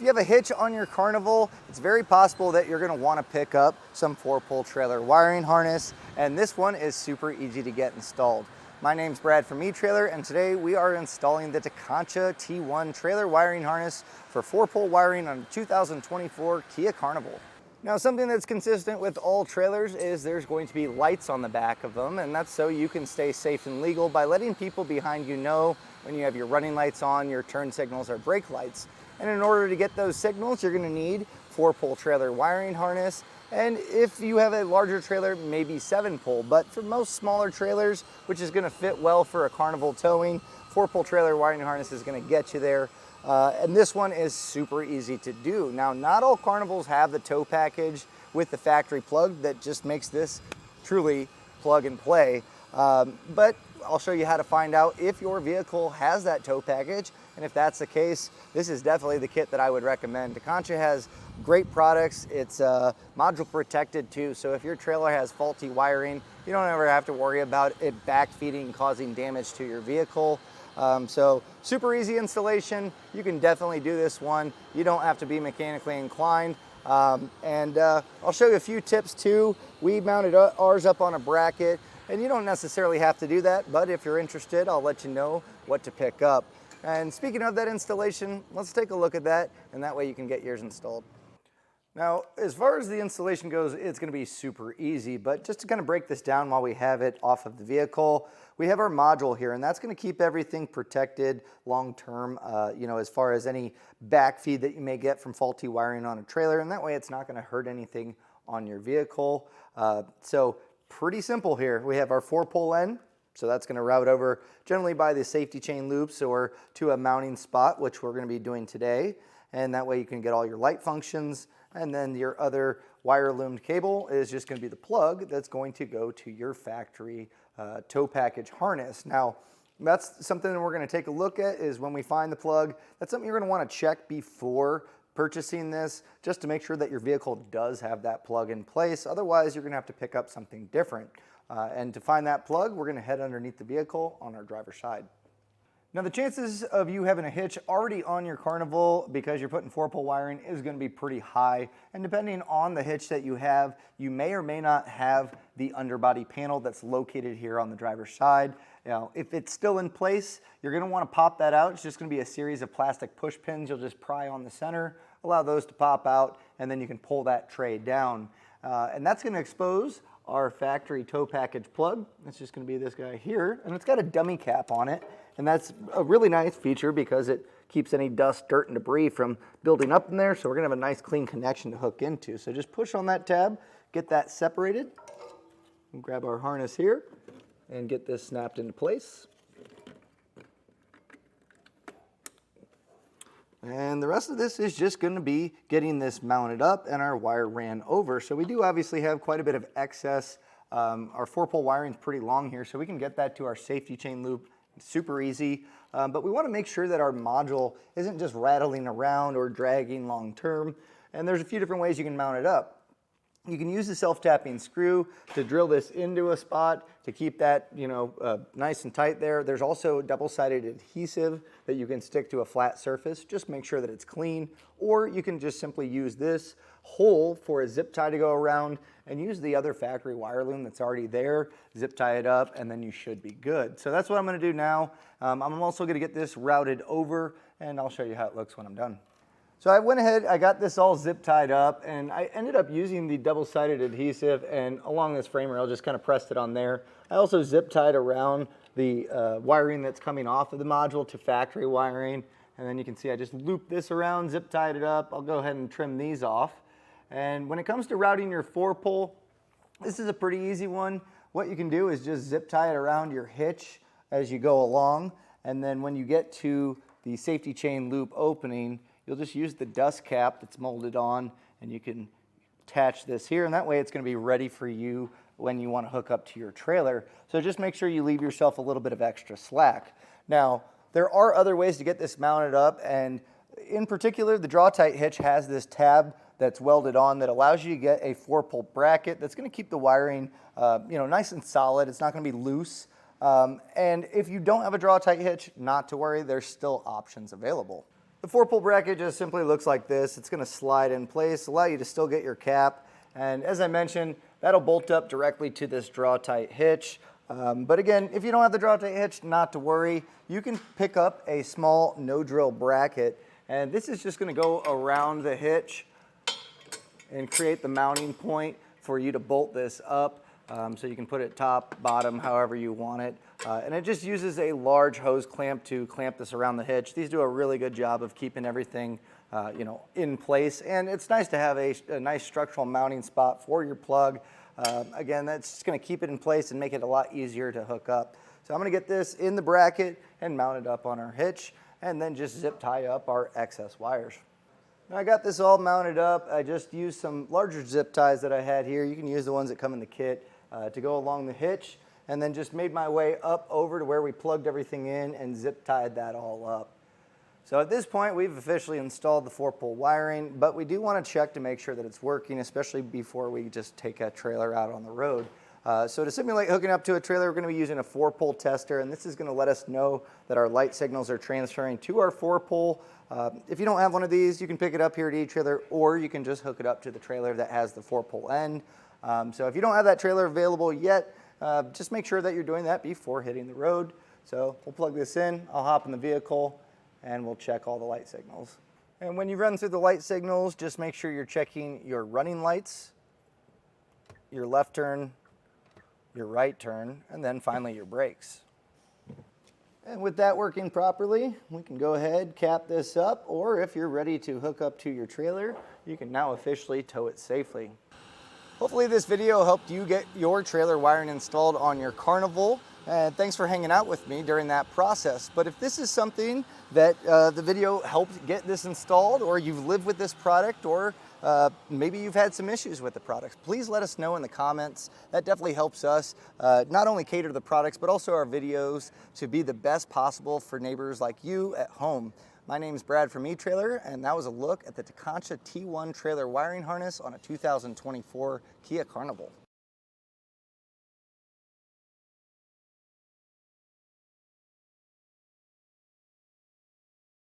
you have a hitch on your Carnival, it's very possible that you're going to want to pick up some 4-pole trailer wiring harness, and this one is super easy to get installed. My name's Brad from eTrailer, and today we are installing the Tekonsha T1 trailer wiring harness for 4-pole wiring on a 2024 Kia Carnival. Now, something that's consistent with all trailers is there's going to be lights on the back of them, and that's so you can stay safe and legal by letting people behind you know when you have your running lights on, your turn signals, or brake lights. And in order to get those signals, you're going to need 4-pole trailer wiring harness. And if you have a larger trailer, maybe 7-pole. But for most smaller trailers, which is going to fit well for a Carnival towing, 4-pole trailer wiring harness is going to get you there. And this one is super easy to do. Now, not all Carnivals have the tow package with the factory plug that just makes this truly plug and play. But I'll show you how to find out if your vehicle has that tow package. And if that's the case, this is definitely the kit that I would recommend. Tekonsha has great products. It's module protected too. So if your trailer has faulty wiring, you don't ever have to worry about it backfeeding, causing damage to your vehicle. So super easy installation. You can definitely do this one. You don't have to be mechanically inclined. I'll show you a few tips too. We mounted ours up on a bracket, and you don't necessarily have to do that, but if you're interested, I'll let you know what to pick up. And speaking of that installation, let's take a look at that, and that way you can get yours installed. Now, as far as the installation goes, it's going to be super easy, but just to kind of break this down while we have it off of the vehicle, we have our module here, and that's going to keep everything protected long-term, as far as any backfeed that you may get from faulty wiring on a trailer, and that way it's not going to hurt anything on your vehicle. So pretty simple here. We have our 4-pole end, so that's going to route over generally by the safety chain loops or to a mounting spot, which we're going to be doing today, and that way you can get all your light functions. And then your other wire loomed cable is just going to be the plug that's going to go to your factory tow package harness. Now, that's something that we're going to take a look at is when we find the plug. That's something you're going to want to check before purchasing this, just to make sure that your vehicle does have that plug in place. Otherwise, you're going to have to pick up something different. And to find that plug, we're going to head underneath the vehicle on our driver's side. Now, the chances of you having a hitch already on your Carnival because you're putting 4-pole wiring is going to be pretty high. And depending on the hitch that you have, you may or may not have the underbody panel that's located here on the driver's side. Now, if it's still in place, you're going to want to pop that out. It's just going to be a series of plastic push pins. You'll just pry on the center, allow those to pop out, and then you can pull that tray down. And that's going to expose our factory tow package plug. It's just going to be this guy here, and it's got a dummy cap on it. And that's a really nice feature because it keeps any dust, dirt, and debris from building up in there. So we're going to have a nice clean connection to hook into. So just push on that tab, get that separated, and grab our harness here and get this snapped into place. And the rest of this is just going to be getting this mounted up and our wire ran over. So we do obviously have quite a bit of excess. Our 4-pole wiring is pretty long here, so we can get that to our safety chain loop. It's super easy, but we want to make sure that our module isn't just rattling around or dragging long term. And there's a few different ways you can mount it up. You can use the self-tapping screw to drill this into a spot to keep that, nice and tight there. There's also double-sided adhesive that you can stick to a flat surface. Just make sure that it's clean. Or you can just simply use this hole for a zip tie to go around and use the other factory wire loom that's already there, zip tie it up, and then you should be good. So that's what I'm going to do now. I'm also going to get this routed over, and I'll show you how it looks when I'm done. So I went ahead, I got this all zip tied up, and I ended up using the double-sided adhesive, and along this frame rail, just kind of pressed it on there. I also zip tied around the wiring that's coming off of the module to factory wiring, and then you can see I just looped this around, zip tied it up. I'll go ahead and trim these off. And when it comes to routing your 4-pole, this is a pretty easy one. What you can do is just zip tie it around your hitch as you go along, and then when you get to the safety chain loop opening, you'll just use the dust cap that's molded on, and you can attach this here, and that way it's going to be ready for you when you want to hook up to your trailer. So just make sure you leave yourself a little bit of extra slack. Now, there are other ways to get this mounted up, and in particular, the Draw-Tite hitch has this tab that's welded on that allows you to get a 4-pole bracket that's going to keep the wiring nice and solid. It's not going to be loose. And if you don't have a Draw-Tite hitch, not to worry, there's still options available. The 4-pole bracket just simply looks like this. It's gonna slide in place, allow you to still get your cap. And as I mentioned, that'll bolt up directly to this draw-tight hitch. But again, if you don't have the draw-tight hitch, not to worry. You can pick up a small no-drill bracket, and this is just gonna go around the hitch and create the mounting point for you to bolt this up. So you can put it top, bottom, however you want it. And it just uses a large hose clamp to clamp this around the hitch. These do a really good job of keeping everything in place. And it's nice to have a nice structural mounting spot for your plug. Again, that's just gonna keep it in place and make it a lot easier to hook up. So I'm gonna get this in the bracket and mount it up on our hitch, and then just zip tie up our excess wires. Now I got this all mounted up. I just used some larger zip ties that I had here. You can use the ones that come in the kit to go along the hitch, and then just made my way up over to where we plugged everything in and zip tied that all up. So at this point, we've officially installed the 4-pole wiring, but we do want to check to make sure that it's working, especially before we just take a trailer out on the road. So to simulate hooking up to a trailer, we're going to be using a 4-pole tester, and this is going to let us know that our light signals are transferring to our 4-pole. If you don't have one of these, you can pick it up here at eTrailer, or you can just hook it up to the trailer that has the 4-pole end. So if you don't have that trailer available yet, just make sure that you're doing that before hitting the road. So we'll plug this in, I'll hop in the vehicle, and we'll check all the light signals. And when you run through the light signals, just make sure you're checking your running lights, your left turn, your right turn, and then finally your brakes. And with that working properly, we can go ahead, cap this up, or if you're ready to hook up to your trailer, you can now officially tow it safely. Hopefully this video helped you get your trailer wiring installed on your Carnival. And thanks for hanging out with me during that process. But if this is something that the video helped get this installed, or you've lived with this product, or maybe you've had some issues with the products, please let us know in the comments. That definitely helps us not only cater to the products, but also our videos to be the best possible for neighbors like you at home. My name is Brad from eTrailer, and that was a look at the Tekonsha T1 trailer wiring harness on a 2024 Kia Carnival.